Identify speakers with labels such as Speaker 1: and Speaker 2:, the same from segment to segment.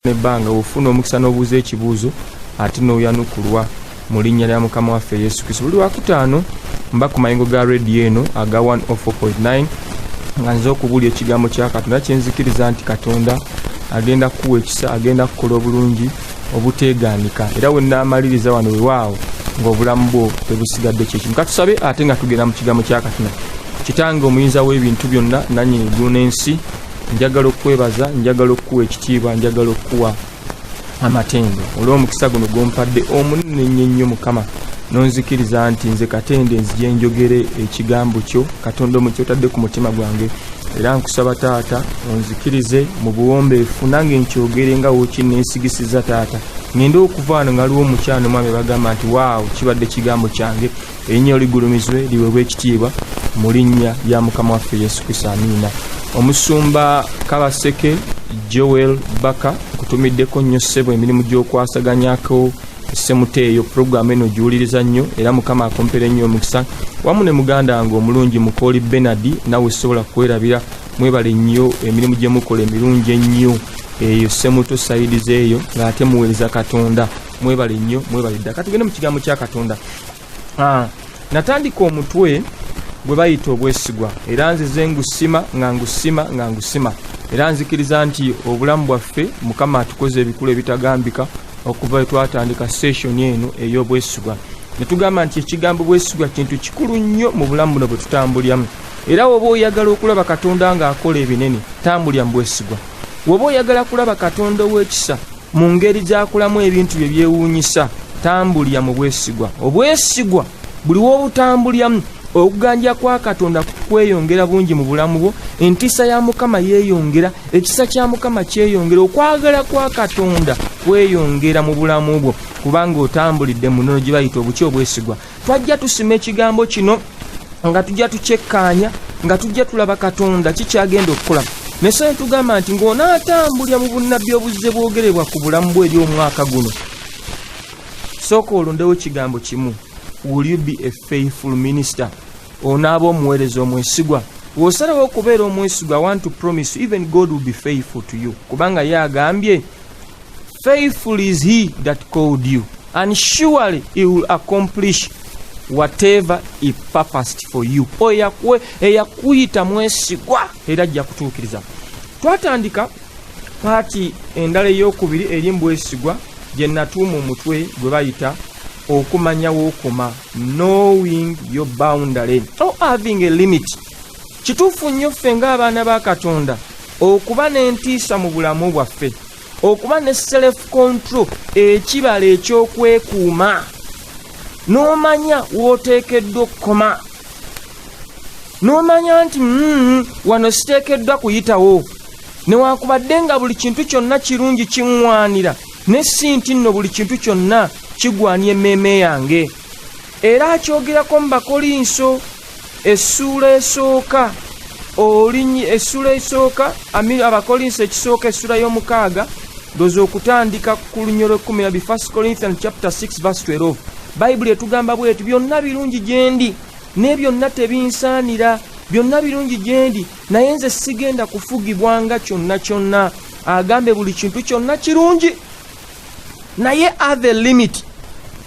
Speaker 1: nebbanga ofuna omukisa n'obuuza ekibuuzo ate n'oyanukulwa mu linnya lya Mukama waffe Yesu Kristo. Buli wakutaano mba ku mayingo ga radio eno aga 104.9 nga nze okubuulya ekigambo kya Katonda kyenzikiriza nti Katonda agenda kuwa ekisa, agenda kukola obulungi obuteegaanika, era we naamaliriza wano wewaawo ng'obulamu bwo tebusigadde kyekimu. Katusabe ate nga tugenda mu kigambo kya Katonda. Kitange omuyinza w'ebintu byonna, nannyini eggulu n'ensi, njagala okwebaza, njagala okuwa ekitiibwa, njagala okuwa amatendo olw'omukisa guno gw'ompadde omunene ennyo Mukama, nonzikiriza nti nze Katende nzije njogere ekigambo kyo Katonda mu kyotadde ku mutima gwange, era nkusaba Taata onzikirize mu buwombeefu nange nkyogere nga wokinneesigisiza Taata. Ngende okuva wano nga aliwo omukyano mwami bagamba nti waawo kibadde kigambo kyange, erinnya ligulumizibwe liweebwe ekitiibwa mu linnya lya Mukama waffe Yesu Kristo, amiina. Omusumba Kabaseke Joel Baka kutumiddeko nnyo ssebo emirimu gy'okwasaganyako Semuteeyo programu eno giwuliriza nnyo, era Mukama akompere nnyo omukisa, wamu ne muganda wange omulungi Mukoli Benadi, nawe sobola kwerabira, mwebale nnyo emirimu gye mukola emirungi ennyo eyo Semuto sayidize eyo ng'ate muweereza Katonda, mwebale nnyo, mwebale dda. Katugende mu kigambo kya Katonda. Natandika omutwe gwe bayita obwesigwa, era nzize ngusima nga ngusima, era nzikiriza nti obulamu bwaffe Mukama atukoze ebikulu ebitagambika okuva twatandika session eno ey'obwesigwa. Ne tugamba nti ekigambo bwesigwa kintu kikulu nnyo mu bulamu buno bwe tutambulyamu, era woba oyagala okulaba Katonda ng'akola ebinene, tambulya mu bwesigwa. Woba oyagala kulaba Katonda ow'ekisa mu ngeri gy'akolamu ebintu bye byewuunyisa, tambulya mu bwesigwa. Obwesigwa buli w'obutambulyamu, okuganja kwa Katonda kweyongera bungi mu bulamu bwo, entiisa ya Mukama yeeyongera, ekisa kya Mukama kyeyongera, okwagala kwa Katonda kweyongera mu bulamu bwo, kubanga otambulidde mu nnono gye bayita obuki obwesigwa. Twajja tusima ekigambo kino nga tujja tukyekkaanya, nga tujja tulaba Katonda kikyagenda okukola. Naye tugamba nti ng'onaatambulya mu bunnabbi obuzze bwogerebwa ku bulamu bwe eby'omwaka guno, sooka olondewo ekigambo kimu: will you be a faithful minister? Onaaba omuweereza omwesigwa. W'osalawo okubeera omwesigwa, I want to promise you, even God will be faithful to you, kubanga ye agambye faithful is he that called you and surely he will accomplish whatever he purposed for you. Eyakuyita mwesigwa era ajja kutuukiriza. Twatandika paati endala ey'okubiri eri mbwesigwa gye natuuma omutwe gwe bayita okumanya w'okoma, knowing your boundary or having a limit. Kituufu nnyo ffe ng'abaana ba Katonda okuba n'entiisa mu bulamu bwaffe, okuba ne self control, ekibala eky'okwekuuma, n'omanya w'oteekeddwa okukoma, n'omanya nti wano siteekeddwa kuyitawo, newankubadde nga buli kintu kyonna kirungi kiŋŋwanira, ne si nti nno buli kintu kyonna kigwanya emmeeme yange. Era akyogerako mu Bakolinso essula esooka, Abakolinso ekisooka essula y'omukaaga, ndoza okutandika ku lunnyo lw'ekumi, 1 Corinthians chapter 6 verse 12. Bayibuli etugamba bw'eti: byonna birungi gye ndi, ne byonna tebinsaanira, byonna birungi gye ndi, naye nze sigenda kufugibwanga kyonna kyonna. Agambe buli kintu kyonna kirungi, naye have a limit.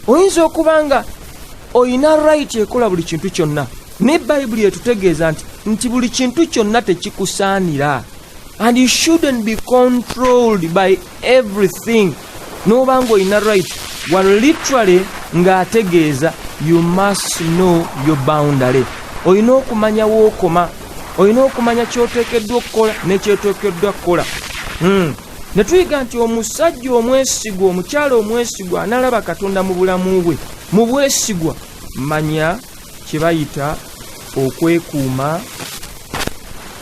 Speaker 1: Oyinza okubanga oyina right ekola buli kintu kyonna, ne Bayibuli etutegeeza nti buli kintu kyonna tekikusaanira, and you shouldn't be controlled by everything. N'obanga oyina right, wano literally ng'ategeeza you must know your boundary. Oyina okumanya w'okoma, oyina okumanya ky'oteekeddwa okukola n'ekyoteekeddwa kukola. Ne tuyiga nti omusajja omwesigwa, omukyala omwesigwa analaba Katonda mu bulamu bwe. Mu bwesigwa manya kye bayita okwekuuma,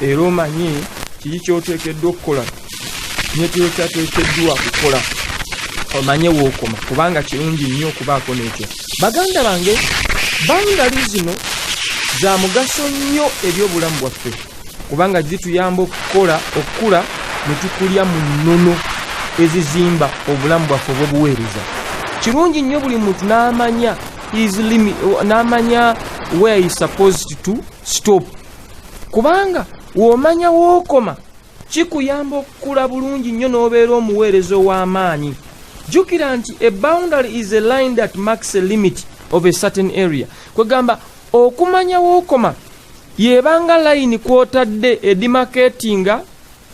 Speaker 1: era omanye kiki ky'oteekeddwa okukola n'ekyotateekeddwa kukola, omanye w'okoma, kubanga kirungi nnyo okubaako n'ekyo. Baganda bange, boundary zino za mugaso nnyo eby'obulamu bwaffe, kubanga zituyamba okukula ne tukulya mu nnono ezizimba obulamu bwaffe obw'obuweereza. Kirungi nnyo buli muntu n'amanya his limit, n'amanya where he supposed to stop, kubanga w'omanya w'okoma kikuyamba okukula bulungi nnyo n'obeera omuweereza ow'amaanyi. Jjukira nti a boundary is a line that marks a limit of a certain area. Kwegamba okumanya wookoma yebanga layini kw'otadde edimaketinga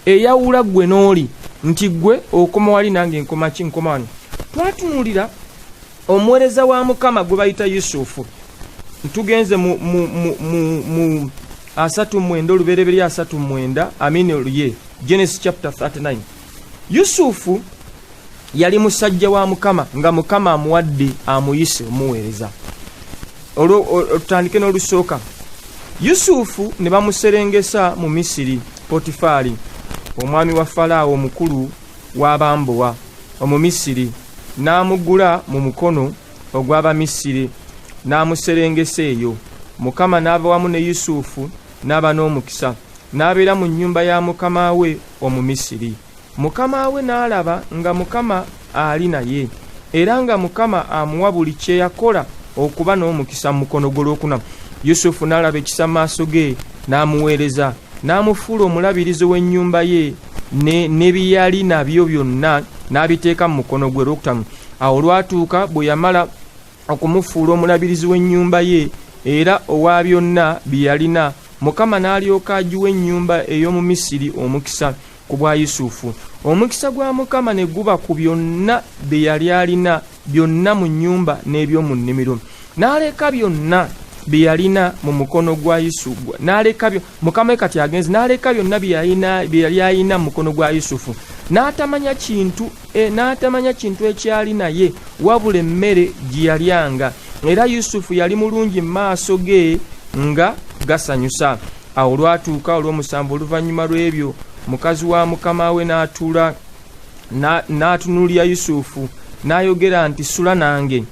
Speaker 1: eyawula ggwe n'oli nti ggwe okoma wali nange nkoma ki nkoma wano. Twatunuulira omuweereza wa Mukama gwe bayita Yusufu. Tugenze mu 39 olubereberye 39 amini oluye Genesis chapter 39. Yusufu yali musajja wa Mukama nga Mukama amuwadde amuyise omuweereza. Tutandike n'olusooka. Yusufu ne bamuserengesa mu Misiri. Potifari omwami wa Falaawo omukulu w'abambowa Omumisiri n'amugula mu mukono ogw'Abamisiri n'amuserengesa eyo. Mukama n'aba wamu ne Yusufu n'aba n'omukisa n'abeera mu nnyumba ya mukama we Omumisiri. Mukama we n'alaba nga Mukama ali naye era nga Mukama amuwa buli kye yakola okuba n'omukisa mu mukono gwe olwokuna. Yusufu n'alaba ekisa maaso ge n'amuweereza n'amufuula omulabirizi w'ennyumba ye ne byali nabyo byonna n'abiteeka mu mukono gwe olwokutaano. Awo olwatuuka bwe yamala okumufuula omulabirizi w'ennyumba ye era owa byonna bye yalina, Mukama n'alyoka agiwa ennyumba ey'omu Misiri omukisa ku bwa Yusufu. Omukisa gwa Mukama ne guba ku byonna bye yali alina byonna mu nnyumba n'eby'omu nnimiro. N'aleka byonna bye yalina mu mukono gwa Yusufu. Mukama kati agenze n'aleka byonna bye yali alina mu mukono gwa Yusufu. N'atamanya kintu ekyali naye wabula emmere gye yalyanga. Era Yusufu yali mulungi mu maaso ge nga gasanyusa. Awo olwatuuka olw'omusanvu oluvannyuma lw'ebyo, mukazi wa Mukama we n'atuula n'atunuulira Yusufu n'ayogera nti, sula nange.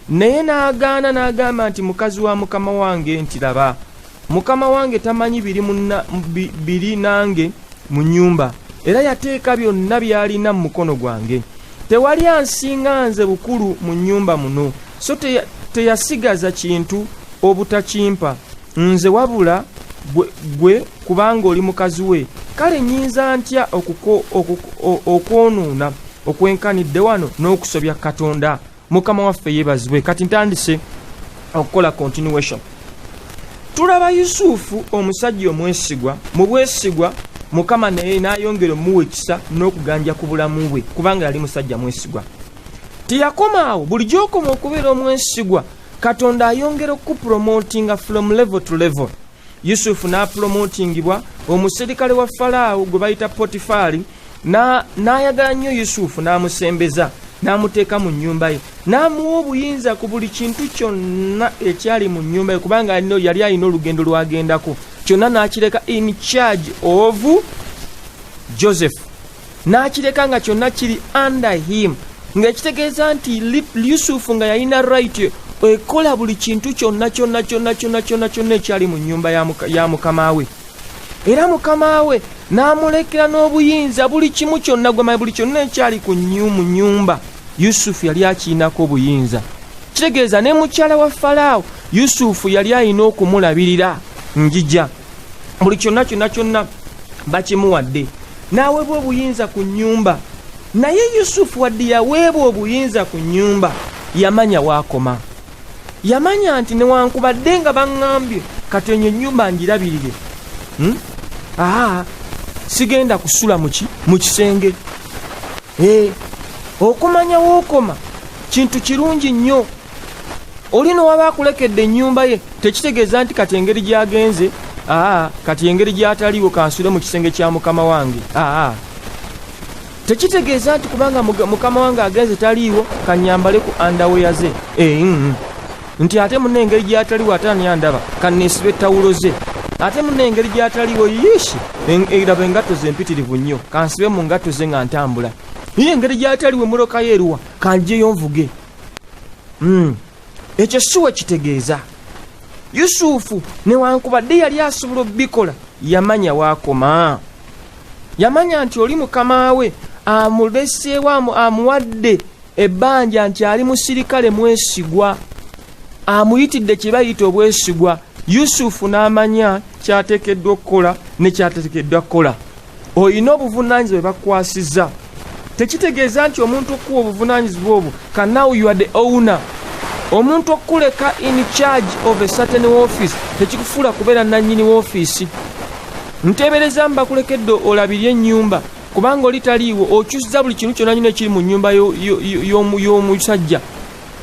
Speaker 1: Naye n'agaana n'agamba nti, mukazi wa Mukama wange, nti laba, Mukama wange tamanyi biri nange mu nnyumba, era yateeka byonna by'alina mu mukono gwange. Tewali ansinga nze bukulu mu nnyumba muno, so teyasigaza kintu obutakimpa nze wabula gwe kubanga oli mukazi we. Kale nnyinza ntya okwonoona okwenkanidde wano n'okusobya Katonda? Mukama waffe yeebazibwe. Kati ntandise okukola continuation. Tulaba Yusufu omusajja omwesigwa. Mu bwesigwa Mukama naye n'ayongera omuwa ekisa n'okuganja ku bulamu bwe kubanga yali musajja mwesigwa. Tiyakoma awo. Buli gy'okoma okubeera omwesigwa, Katonda ayongera okupromotinga from level to level. Yusufu n'apromotingibwa omuserikale wa Falaawo gwe bayita Potifari n'ayagala nnyo Yusufu n'amusembeza n'amuteeka mu nnyumba ye n'amuwa obuyinza ku buli kintu kyonna ekyali mu nnyumba ye kubanga yali alina olugendo lwagendako. Kyonna n'akireka in charge of Joseph. N'akireka nga kyonna kiri under him, ng'ekitegeeza nti Yusufu nga yalina right ekola buli kintu kyonna ekyali mu nnyumba ya mukama we. Era mukama we n'amulekera n'obuyinza buli kimu kyonna, gwe buli kyonna ekyali ku nnyumba Yusufu yali akiinako obuyinza. Kitegeeza ne mukyala wa Falaawo Yusufu yali alina okumulabirira njija. Buli kyonna bakimuwadde, n'aweebwa obuyinza ku nnyumba. Naye Yusufu wadde yaweebwa obuyinza ku nnyumba, yamanya waakoma. Yamanya nti newankubadde nga baŋŋambye kati enyo ennyumba ngirabirire, sigenda kusula mu kisenge. Okumanya wookoma kintu kirungi nnyo. Oli n'owaba akulekedde ennyumba ye, tekitegeeza nti kati engeri gy'agenze, kati engeri gy'ataliiwo kansule mu kisenge kya mukama wange. Tekitegeeza nti kubanga mukama wange agenze taliiwo kanyambale ku underwear ze. Nti ate munne engeri gy'ataliiwo ate anyandaba kanneesibe ettawulo ze. Ate munne engeri gy'ataliiwo yiishi eraba engatto ze mpitirivu nnyo kansibe mu ngatto ze nga ntambula. Ye engeri gy'ataliiwo emmotoka yeeruwa kanjeyo nvuge. Ekyo si we kitegeeza. Yusufu newankubadde yali asobola obbikola, yamanya waakoma. Yamanya nti oli mukama we amuleseewo amuwadde ebbanja nti ali musirikale mwesigwa, amuyitidde kye bayita obwesigwa. Yusufu n'amanya kyateekeddwa okukola ne kyateekeddwa kukola. oyina obuvunaanyizibwa bwe bakwasiza. Tekitegeeza nti omuntu okuwa obuvunaanyizibwa obwo can now you are the owner. Omuntu okuleka in charge of a certain office tekikufuula kubeera nannyini w'ofiisi. Nteebereza mbakulekedde olabirye ennyumba kubanga oli taliiwo okyusiza buli kintu kyonna nyina ekiri mu nnyumba y'omusajja.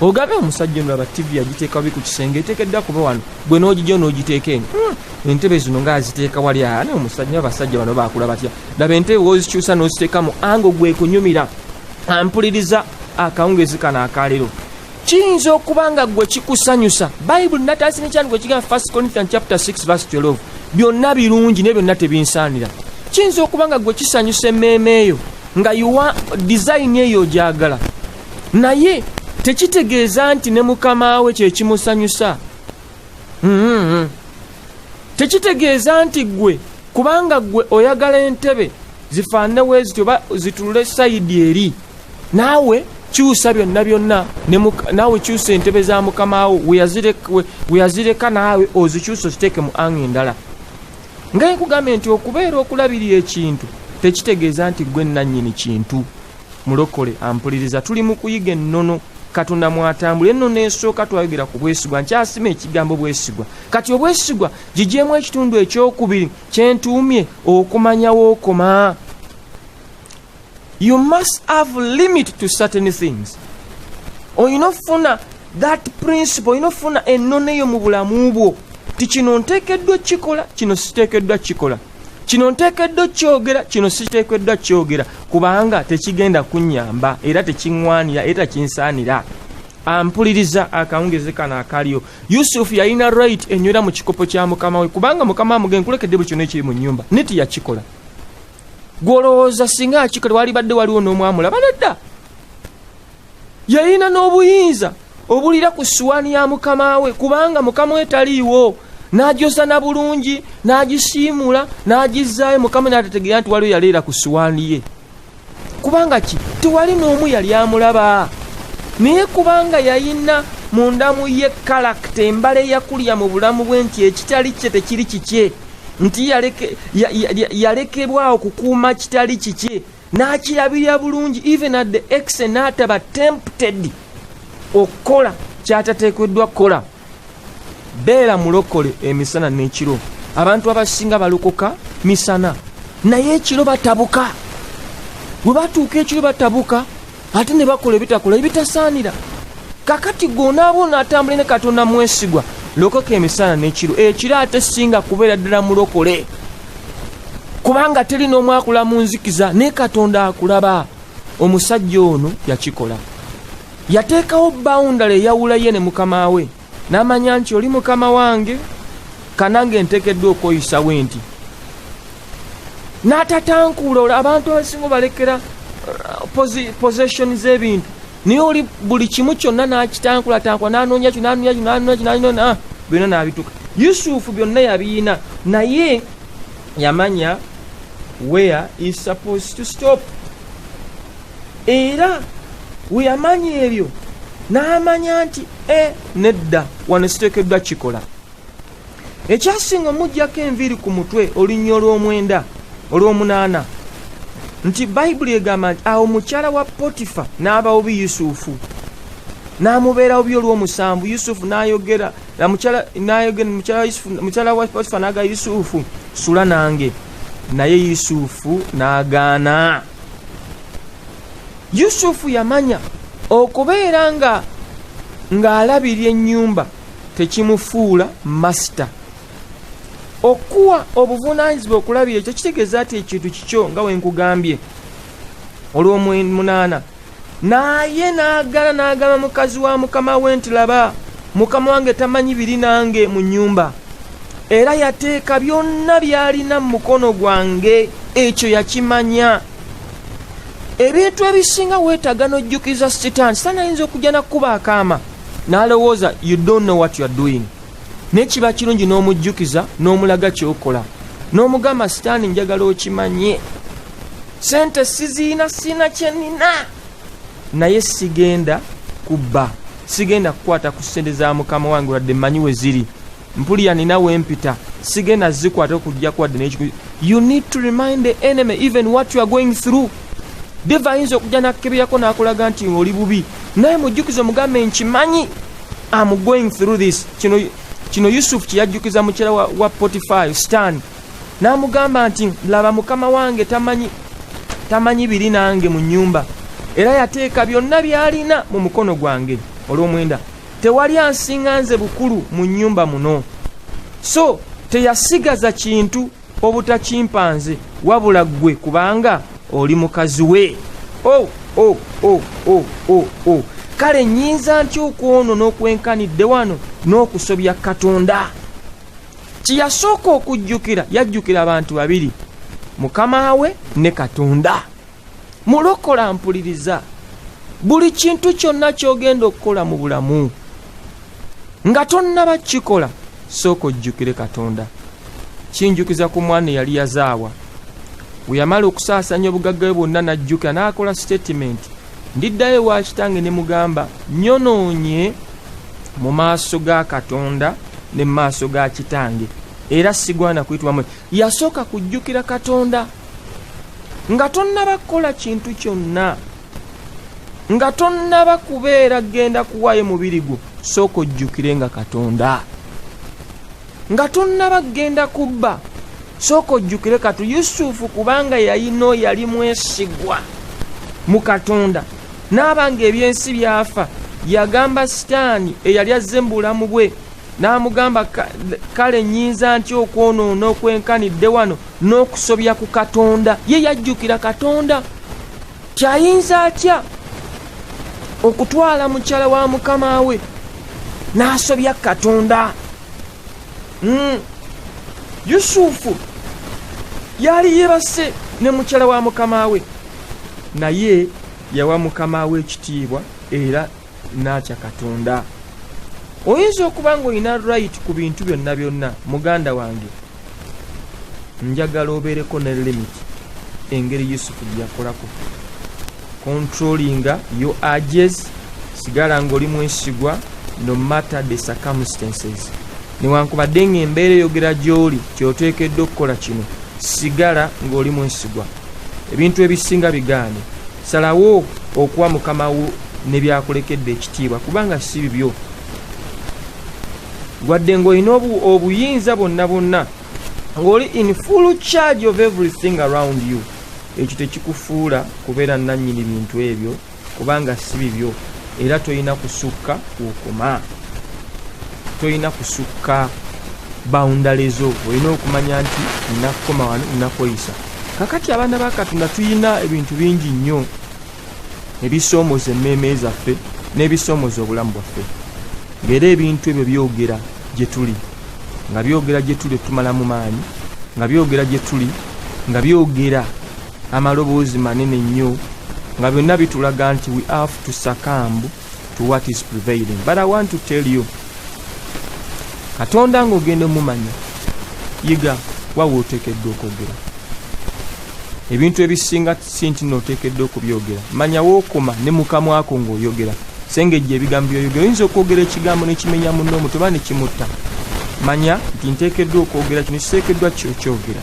Speaker 1: Ogambe omusajja ndaba TV agiteeka bi ku kisenge eteekeddwa kuba wano gwe n'ogijja n'ogiteeka eno. Entebe zino ng'aziteeka wali ani omusajja abasajja bano baakula batya. Laba entebe wozikyusa n'oziteeka mu ango gwe kunyumira. Ampuliriza akawungezi kano akaleero. Kiyinza okuba nga gwe kikusanyusa. Bayibuli nataasi n'ekyandi gwe kigamba 1 Corinthians chapter 6 verse 12. Byonna birungi naye byonna tebinsaanira. Kiyinza okuba nga gwe kisanyusa emmeeme eyo nga yuwa design eyo ogyagala. Naye tekitegeeza nti ne mukama we kye kimusanyusa. Tekitegeeza nti gwe kubanga gwe oyagala entebe zifaanane bwe zityo oba zitulule sayidi eri. Naawe kyusa byonna byonna naawe kyusa entebe za mukama wo weyazireka naawe ozikyusa oziteeke mu anga endala. Nga nkugambye nti okubeera okulabirira ekintu tekitegeeza nti gwe nannyini kintu. Mulokole ampuliriza, tuli mu kuyiga ennono. Katonda mwatambula ennono esooka twayogera ku bwesigwa. Nkyasima ekigambo bwesigwa. Kati obwesigwa gigyemu ekitundu ekyokubiri kyentuumye okumanya wookoma. You must have limit to certain things. Oyina ofuna that principle, oyina ofuna ennono eyo mu bulamu bwo. Ti kino nteekeddwa kikola, kino siteekeddwa kikola. Kino nteekeddwa kyogera, kino siteekeddwa kyogera. Kubanga tekigenda kunnyamba era tekiŋŋwanira era kinsaanira. Ampuliriza akawungezi kano akaliyo. Yusufu yalina right enywera mu kikopo kya mukama we kubanga mukama muge nkulekedde buli kyonna ekiri mu nnyumba. Neti yakikola. Gwolowooza singa akikola wali badde waliwo n'omwamulaba nedda. Yalina n'obuyinza obulira ku ssuwaani ya mukama we kubanga mukama we taliiwo. N'agyoza na bulungi, n'agisiimula, n'agizzaayo mukama n'atategeera nti waliwo yaleera ku ssuwaani ye. Kubanga ki? Tewali n'omu yali amulaba. Naye kubanga yalina mundamu ye kalakita embala eyakulya mu bulamu bwe nti ekitali kye tekiri kikye. Nti yalekebwawo kukuuma kitali kikye. N'akirabirira bulungi even at the extent n'ataba tempted okukola kyatateekeddwa kukola. Beera mulokole emisana n'ekiro. Abantu abasinga balokoka misana naye ekiro batabuka. Bwe batuuka ekiro batabuka ate ne bakola ebitakola ebitasaanira. Kakati gonaabo n'atambula ne Katonda mwesigwa lokoka emisana n'ekiro. Ekiro ate singa kubeera ddala mulokole kubanga teri n'omwakula mu nzikiza ne Katonda akulaba. Omusajja ono yakikola. Yateekawo boundary eyawula ye ne mukama we. N'amanya nti oli mukama wange kanange nteekeddwa okwoyisa we nti. N'atatankuula abantu abasinga balekera possession z'ebintu. Naye oli buli kimu kyonna n'akitankula n'anoonya kyo byonna n'abituka. Yusufu byonna yabiyina naye yamanya where is supposed to stop. Era we yamanya ebyo n'amanya nti nedda wano siteekeddwa kikola. Ekyasinga omuggyako enviiri ku mutwe olunnyo olw'omunaana nti Bayibuli egamba nti awo mukyala wa Potifa n'aba obi Yusufu n'amubeera obi olw'omusanvu. Yusufu n'ayogera mukyala wa Potifa n'aga Yusufu sula nange, naye Yusufu n'agaana. Yusufu yamanya okubeera ng'alabirya ennyumba tekimufuula masita. Okuwa obuvunaanyizibwa okulabira ekyo kitegeeza ati ekintu kikyo nga we nkugambye olw'omunaana. Naye n'agamba mukazi wa mukama we nti laba mukama wange tamanyi biri nange mu nnyumba era yateeka byonna by'alina mu mukono gwange. Ekyo yakimanya. Ebintu ebisinga weetaaga n'ojjukiza Sitaani. Sitaani ayinza okujja n'akkuba akaama n'alowooza you don't know what you are doing. Naye kiba kirungi n'omujjukiza n'omulaga ky'okola n'omugamba Sitaani njagala okimanye sente siziina sina kye nina naye sigenda kubba, sigenda kukwata ku ssente za mukama wange wadde mmanyi we ziri. Mpulira nina we mpita sigenda zikwata okujja kwadde n'ekikuzi. You need to remind the enemy even what you are going through. Deva ayinza okujja nakkeberyako n'akulaga nti oli bubi, naye mujjukize mugambe nkimanyi, I'm going through this. Kino Yusufu kye yajjukiza mukyala wa Potiphar Stan, n'amugamba nti laba mukama wange tamanyi biri nange mu nnyumba, era yateeka byonna by'alina mu mukono gwange olw'omwenda. Tewali ansinga nze bukulu mu nnyumba muno, so teyasigaza kintu obutakimpanze wabula ggwe, kubanga oli mukazi we. Kale nnyinza ntya okwonoona okwenkanidde wano n'okusobya Katonda? Kye yasooka okujjukira, yajjukira abantu babiri, mukama we ne Katonda. Mulokola mpuliriza, buli kintu kyonna ky'ogenda okukola mu bulamu nga tonnaba kikola, sooka ojjukire Katonda. Kinjukiza ku mwana eyali yazaawa, bwe yamala okusaasanya obugagga bwe bwonna n'ajjukira n'akola statement, ndiddayo ewa kitange ne mugamba nyonoonye mu maaso ga Katonda ne mu maaso ga kitange, era sigwana kuyitibwa mwe. Yasooka kujjukira Katonda. Nga tonnaba kukola kintu kyonna, nga tonnaba kubeera genda kuwaayo mubiri gwo, sooka ojjukirenga Katonda. Nga tonnaba genda kubba, sooka ojjukire Katonda. Yusufu kubanga yali mwesigwa mu Katonda, n'abanga ebyensi byafa, yagamba Sitaani eyali azze mu bulamu bwe, n'amugamba kale nnyinza ntya okwonoona okwenkanidde wano n'okusobya ku Katonda? Ye yajjukira Katonda. Kyayinza atya okutwala mukyala wa mukama we n'asobya Katonda? Yusufu yali yeebase ne mukyala wa mukama we, naye yawa mukama we ekitiibwa era n'atya Katonda. Oyinza okuba ng'olina right ku bintu byonna byonna, muganda wange, njagala obeereko ne limit engeri Yusufu gye yakolako. Controlling your urges, sigala ng'oli mwesigwa no matter the circumstances. Newankubadde ng'embeera eyogera gy'oli kyoteekeddwa okukola kino, sigala ng'oli mwesigwa. Ebintu ebisinga bigaane, salawo okuwa mukama wo ne byakulekedde ekitiibwa, kubanga si bibyo. Wadde ng'olina obuyinza bonna bonna, ng'oli in full charge of everything around you, ekyo tekikufuula kubeera nannyini bintu ebyo, kubanga si bibyo, era tolina kusukka okoma, tolina kusukka boundaries zo. Olina okumanya nti nakukoma wano nakweyisa. Kakati abaana ba Katonda tuyina ebintu bingi nnyo ebisoomooza emmeeme zaffe n'ebisoomooza obulamu bwaffe, ng'era ebintu ebyo byogera gye tuli, nga byogera gye tuli tumala mu maanyi, nga byogera gye tuli, nga byogera amaloboozi manene nnyo, nga byonna bitulaga nti we have to succumb to what is prevailing. But I want to tell you, Katonda ng'ogenda omumanya, yiga wawe oteekeddwa okwogera. Ebintu ebisinga si nti n'oteekeddwa okubyogera, manya wookoma ne mukamwa ako ng'oyogera. Sengejja ebigambo by'oyogera. Oyinza okwogera ekigambo ne kimenya munno omuto oba ne kimutta. Manya nti nteekeddwa okwogera kino, kiteekeddwa ky'okyogera.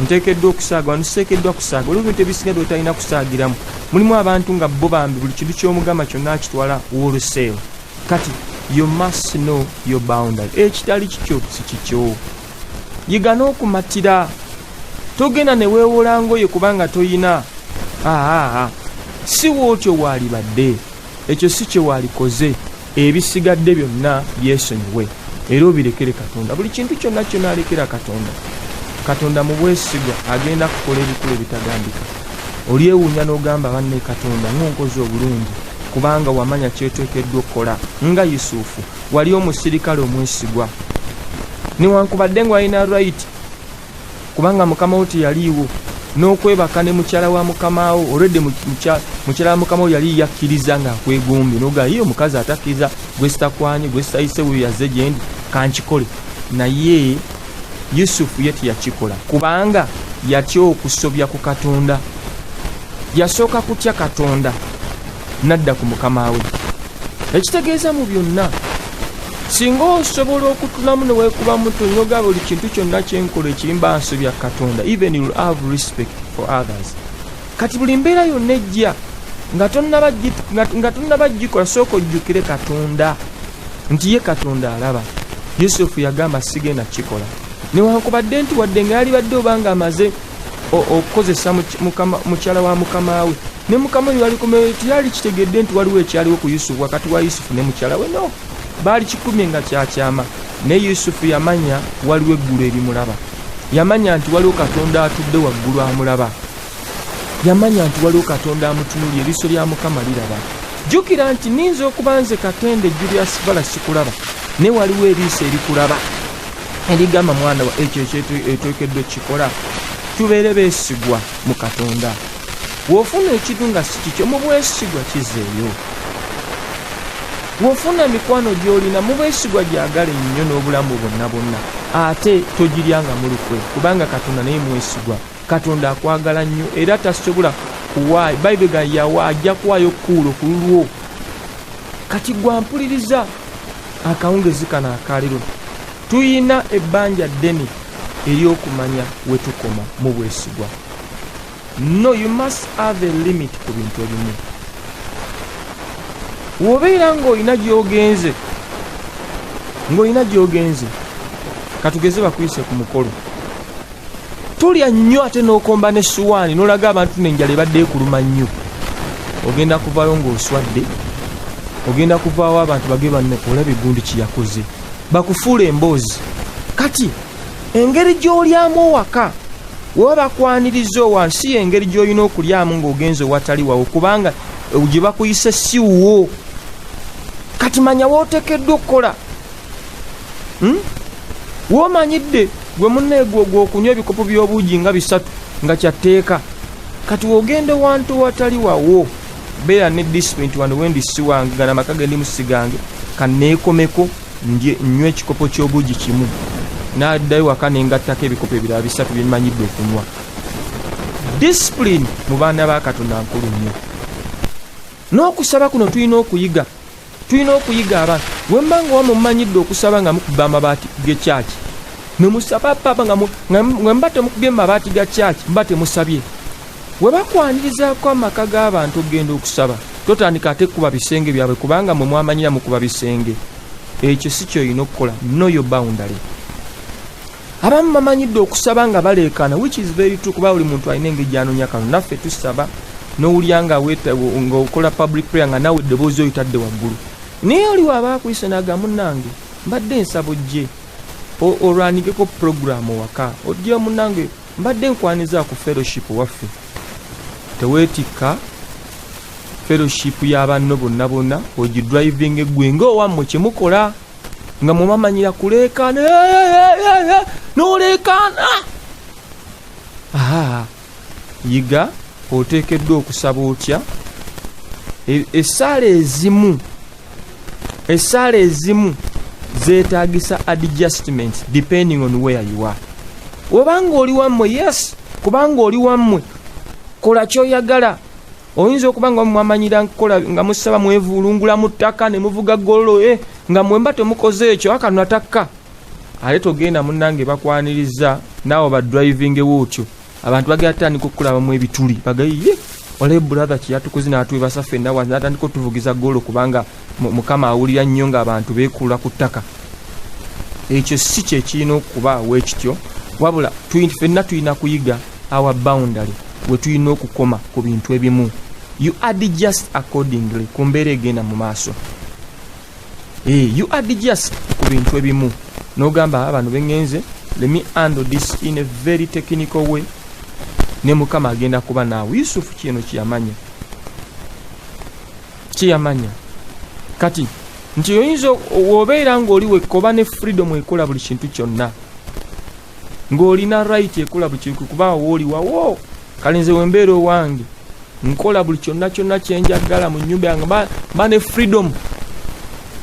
Speaker 1: Nteekeddwa okusaaga wano, kiteekeddwa kusaaga. Waliwo ebintu ebisinga by'otalina kusaagiramu. Mulimu abantu nga bo bambi buli kintu ky'omugamba kyonna akitwala wholesale. Kati you must know your boundary. Ekitali kikyo si kikyo. Yiga n'okumatira. Togenda ne weewola ngoye kubanga toyina. Si wootyo waalibadde. Ekyo si kye waalikoze. Ebisigadde byonna yeesonyiwe. Era obirekere Katonda. Buli kintu kyonna kyonna alekera Katonda. Katonda mu bwesigwa agenda kukola ebikulu ebitagambika. Olyewuunya n'ogamba banne Katonda ng'onkoze obulungi, kubanga wamanya kyeteekeddwa okukola. Nga Yusufu wali omusirikale omwesigwa, newankubadde ng'alina right, kubanga mukama wo teyaliiwo, n'okwebaka ne mukyala wa mukama wo. Olwedde mukyala wa mukama wo yali yakkiriza ng'akwegombye, n'ogaa ye omukazi atakkiriza gwe sitakwanye, gwe sitayise we yazze gye ndi kankikole. Naye Yusufu ye teyakikola kubanga yatya okusobya ku Katonda. Yasooka kutya Katonda, nadda ku mukama we. Ekitegeeza mu byonna singa osobola okutulamu ne weekubamu tonyoga buli kintu kyonna kyenkola ekirimba nsobya Katonda, even you have respect for others. Kati buli mbeera yonna ejja nga tonnaba gikola, sooka ojjukire Katonda nti ye Katonda alaba. Yusufu yagamba sigenda kikola, newankubadde nti wadde nga yali badde obanga amaze okukozesa mukyala wa mukama we, ne mukama we yali kumeyo tiyali kitegedde nti waliwo ekyaliwo ku Yusufu wakati wa Yusufu ne mukyala we. No, baali kikumye nga kyakyama. Ne Yusufu yamanya waliwo eggulu erimulaba, yamanya nti waliwo Katonda atudde waggulu amulaba, yamanya nti waliwo Katonda amutunuulye, eriiso lya Mukama liraba. Jjukira nti ninza okuba nze Katende Julius Vala sikulaba, ne waliwo eriiso erikulaba erigamba mwana wa ekyo ekiteekeddwa kikola. Tubeere beesigwa mu Katonda. W'ofuna ekintu nga si kikyo, mu bwesigwa kizeeyo. W'ofuna mikwano gy'olina, mu bwesigwa gyagala ennyo n'obulamu bwonna bwonna, ate togiryanga mu lukwe, kubanga Katonda naye mwesigwa. Katonda akwagala nnyo era tasobola kuwaayo. Bayibuli ga yawa ajja kuwaayo kuulo ku lulwo. Kati gwampuliriza akawungezi kano akaliro, tuyina ebbanja ddene ery'okumanya we tukoma mu bwesigwa. No, you must have a limit ku bintu ebimu. Wobeera ng'olina gy'ogenze, katugeze bakuyise ku mukolo, tulya nnyo ate n'okomba n'essuwaani n'olaga abantu n'enjala ebadde ekuluma nnyo, ogenda kuvaayo ng'oswadde, ogenda kuvaawo abantu bage banne olaba eggundi kiyakoze, bakufuula emboozi. Kati engeri gy'olyamu waka wewe bakwaniriza wansi engeri gy'olina okulyamu ng'ogenze watali wawo, kubanga gye bakuyise si wo. Kati manya wootekeddwa okukola. Woomanyidde gwe munneegwo gw'okunywa ebikopo by'obuugi nga 3 nga kyatteeka. Kati wogende wantu watali wawo, beera ne discipline wano wendi si wange gana maka gendi musigange kaneekomeko nnywe ekikopo ky'obuugi kimu, n'addayo waka nengattako ebikopo ebirala 3 bye mmanyidde okunywa. Discipline mu baana ba Katonda nkulu nnyo. N'okusaba kuno tulina okuyiga abantu. Wemba nga wamumanyidde okusaba nga mukuba amabaati g'ekyaki, ne musaba papa nga mba temukubye mabaati ga kyaki, mba temusabye. We bakwanirizaako amaka g'abantu okugenda okusaba, totandika ate kuba bisenge byabwe, kubanga mwe mwamanyira mukuba bisenge. Ekyo si ky'olina okukola. Know your boundary. Abamu bamanyidde okusaba nga baleekaana, which is very true, kuba buli muntu alina engeri gy'anoonya kano. Naffe tusaba n'owulya ng'okola public prayer nga nawe eddoboozi oyitadde waggulu. Naye oliwo abaakuyise n'agamba munnange mbadde nsaba ojje olwanigeko puroguramu waka, ojje munnange mbadde nkwaniza ku fellowship waffe. Teweetikka fellowship y'abanno bonna bonna ogidriving eggwe ng'owammwe kye mukola nga mumamanyira kuleekaana n'oleekaana. Yiga oteekeddwa okusaba otya. Essaala ezimu zeetaagisa adjustments depending on where you are. Obanga oli wammwe, yes, kubanga oli wammwe kola ky'oyagala. Oyinza okuba nga mwamanyira nkola nga musaba mwevulungula mu ttaka ne muvuga gollo nga mwemba temukoze ekyo akano atakka. Ale togenda munnange bakwaniriza naawe ba driving wootyo. Abantu bagenda tandika okulabamu ebituli bagayiye ole brother kyatukoze n'atwebasa ffenna wanze natandika otuvugiza gollo kubanga Mukama awulira nnyo ng'abantu beekula ku ttaka. Ekyo si kye kirina okuba weekityo, wabula ffenna tulina kuyiga our boundary we tulina okukoma ku bintu ebimu. You adjust accordingly ku mbeera egenda mu maaso. You adjust ku bintu ebimu n'ogamba abantu bengenze, let me handle this in a very technical way, ne Mukama agenda kuba naawe. Yusufu kino kiyamanya. Kati nti oyinza obeera ng'oli wekoba ne freedom ekola buli kintu kyonna, ng'olina right ekola buli kintu, kuba wooli wawo. Kale nze wembeera owange nkola buli kyonna kyenjagala mu nnyumba yange, mba ne freedom.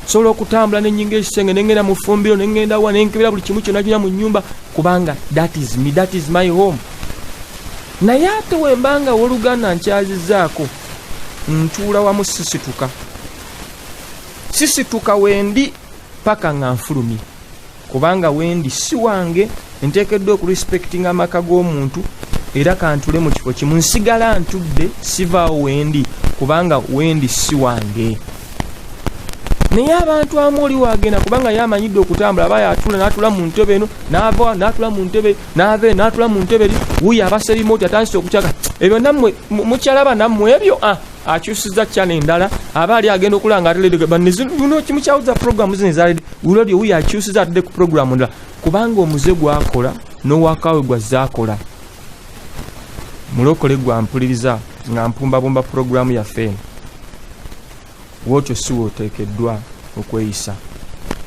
Speaker 1: Sobola okutambula n'ennyinga ekisenge n'engenda mu ffumbiro n'engenda wa n'enkebera buli kimu kyonna mu nnyumba, kubanga that is me, that is my home. Naye ate wembanga w'oluganda nkyazizaako ntuula wamu sisituka wendi paka nga nfulumye kubanga wendi si wange nteekeddwa okurespectinga amaka g'omuntu era kantule mu kifo kimu nsigala ntudde sivaawo wendi kubanga wendi si wange. Naye abantu amu oli wagenda kubanga yamanyidde okutambula aba yatula n'atula mu ntebe eno n'ava n'atula mu ntebe n'ava n'atula mu ntebe eri wuyo abasa ebimooti atandise okukyaka ebyo nammwe mukyalaba nammwe ebyo akyusiza cyane endala aba ali agenda okulanga ateledde banno kimukyawuza programu zino ezalede ulodi wuyo akyusiza atadde ku programu ndala kubanga omuze gwakola n'owakawe gwazaakola mulokole gwampuliriza nga mpumbabumba programu yaffe eno wotyo si wooteekeddwa okweyisa.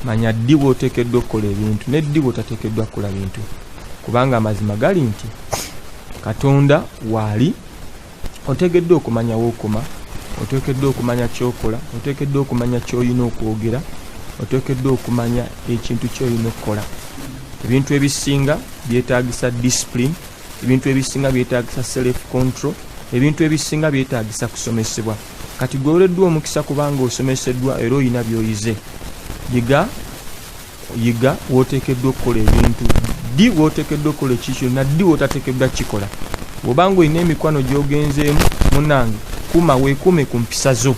Speaker 1: Manya ddi wooteekeddwa okukola ebintu ne ddi wootateekeddwa kukola bintu kubanga amazima gali nti Katonda waali oteekeddwa okumanya wookoma, oteekeddwa okumanya kyokola, oteekeddwa okumanya ky'olina okwogera, oteekeddwa okumanya ekintu ky'olina okukola. Ebintu ebisinga byetaagisa discipline, ebintu ebisinga byetaagisa self control, ebintu ebisinga byetaagisa kusomesebwa. Kati gweoleddwa omukisa kubanga osomeseddwa era olina by'oyize. Yiga wooteekeddwa okukola ebintu ddi wooteekeddwa okukola ekikyo na ddi wootateekeddwa kikola. Bw'obanga olina emikwano gy'ogenzeemu munnange weekuume ku mpisa zo,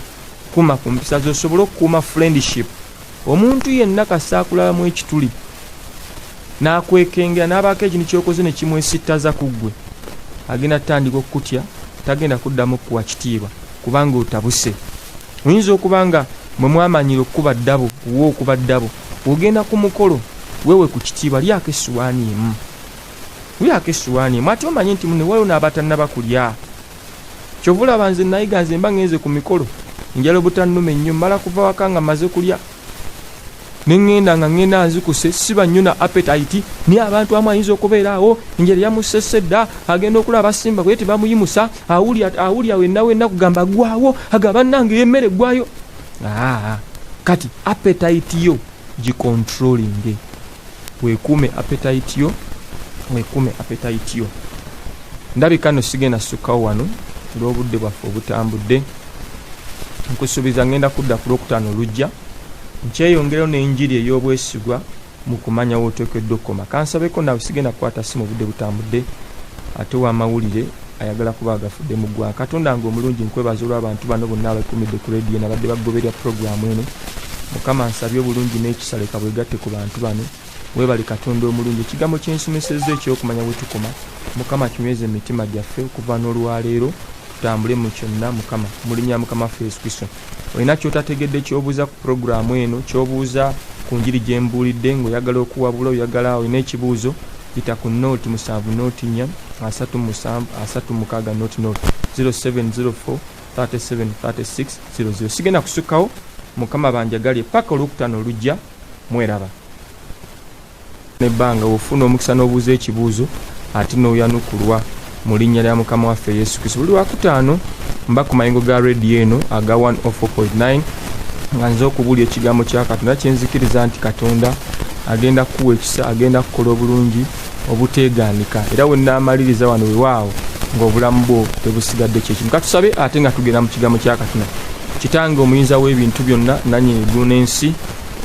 Speaker 1: kuuma ku mpisa zo osobole okukuuma friendship. Omuntu yenna kasaakulalamu ekituli n'akwekengera n'abaako ekintu ky'okoze ne kimwesittaza ku ggwe agenda tandika okukutya, tagenda kuddamu kuwa kitiibwa kubanga otabuse. Oyinza okuba nga mwe mwamanyira okuba ddabo wo okuba ddabo ogenda ku mukolo wewe ku kitiibwa lyako essuwaani emu, lyako essuwaani emu ate omanye nti munne waliwo n'abatannaba kulya. Kyovula banze nayiga nze mba ngenze ku mikolo njala obutannuma ennyo mmala kuva waka nga maze kulya nengenda nga ngenda nzikuse siba nnyo na appetite ni abantu amu ayinza okubeeraawo njala yamusesedda agenda okulaba abasimba bwe tebamuyimusa awulya wenna kugamba gwawo agamba nange emmere gwayo. Kati appetite yo gicontrolling, weekuume appetite yo, weekuume appetite yo. Ndabika no sigenda sukkawo wano olw'obudde bwaffe obutambudde. Nkusuubiza ngenda kudda ku Lwokutaano olujja nkyeyongerayo n'enjiri ey'obwesigwa mu kumanya wooteekeddwa okukoma. Kansabeko nawe sigenda kukwata simu obudde butambudde ate w'amawulire ayagala kuba agafudde mu ggwanga. Katonda nga omulungi nkwebaza olw'abantu bano bonna abakumidde ku leediyo nabadde bagoberera puroguramu eno. Mukama nsabye obulungi n'ekisa leka bwegatte ku bantu bano. Weebale Katonda omulungi. Ekigambo kyensomesezza ekyokumanya we tukoma Mukama kinyweze emitima gyaffe okuva n'olwaleero tutambule mu kyonna Mukama mu linnya Mukama waffe Yesu Kristo. Olina ky'otategedde ky'obuuza ku puroguramu eno, ky'obuuza ku njiri gye mbuulidde ng'oyagala okuwabula oyagala olina ekibuuzo yita ku nooti 7 4 3 7 0704 37 36 00. Sigenda kusukkawo. Mukama banjagalye paka Olwokutaano olujja. Mweraba nebbanga ofuna omukisa n'obuuza ekibuuzo ate n'oyanukulwa mu linnya lya Mukama waffe Yesu Kristo. Buli Wakutaano mba ku mayingo ga rediyo eno aga 104.9 nga nze okubuulya ekigambo kya Katonda kyenzikiriza nti Katonda agenda kuwa ekisa, agenda kukola obulungi obuteegaanika era wennaamaliriza wano wewaawo ng'obulamu bwo tebusigadde kyekimu. Katusabe ate nga tugenda mu kigambo kya Katonda. Kitange omuyinza w'ebintu byonna nannyini eggulu n'ensi,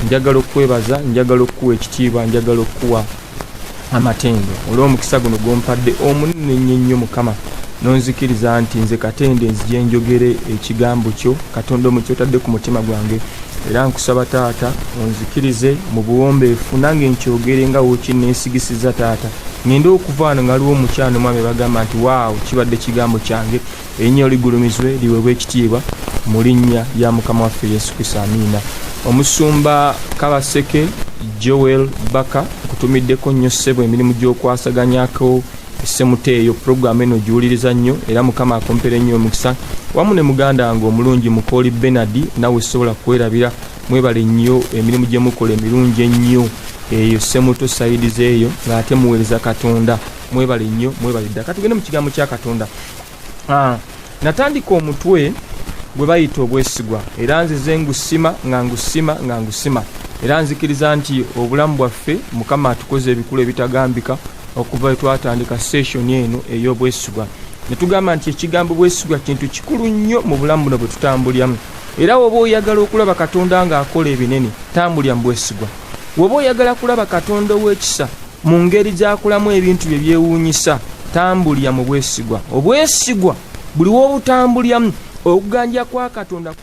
Speaker 1: njagala okwebaza, njagala okuwa ekitiibwa, njagala okuwa amatendo olw'omukisa guno gw'ompadde omunene ennyo Mukama nonzikiriza nti nze Katende nzije njogere ekigambo kyo Katonda omukyotadde ku mutima gwange era nkusaba Taata onzikirize mu buwombeefu nange nkyogere nga wokinneesigisiza Taata ngende okuva wano nga aliwo omukyano mwami bagamba nti waawo kibadde kigambo kyange erinnya ligulumizwe liweebwe ekitiibwa mu linnya lya Mukama waffe Yesu Kristo. Amiina. Omusumba Kabaseke Joel Baka kutumiddeko nnyo ssebo emirimu gy'okwasaganyako essemuteeyo puroguramu eno giwuliriza nnyo era Mukama akompere nnyo omukisa wamu ne muganda wange omulungi Mukoli Benard nawe sobola kwerabira. Mwebale nnyo emirimu gye mukola emirungi ennyo eyo ssemuto sayidize eyo ng'ate muweereza Katonda. Mwebale nnyo, mwebale ddala. Katugende mu kigambo kya Katonda. Natandika omutwe gwe bayita obwesigwa era nzize ngusima nga ngusima era nzikiriza nti obulamu bwaffe Mukama atukoze ebikulu ebitagambika okuva twatandika session eno ey'obwesigwa. Ne tugamba nti ekigambo bwesigwa kintu kikulu nnyo mu bulamu buno bwe tutambulyamu era woba oyagala okulaba Katonda ng'akola ebinene tambulira mu bwesigwa. Woba oyagala kulaba Katonda ow'ekisa mu ngeri gy'akolamu ebintu bye byewuunyisa tambulira mu bwesigwa. Obwesigwa buli w'obutambuliramu okuganja kwa Katonda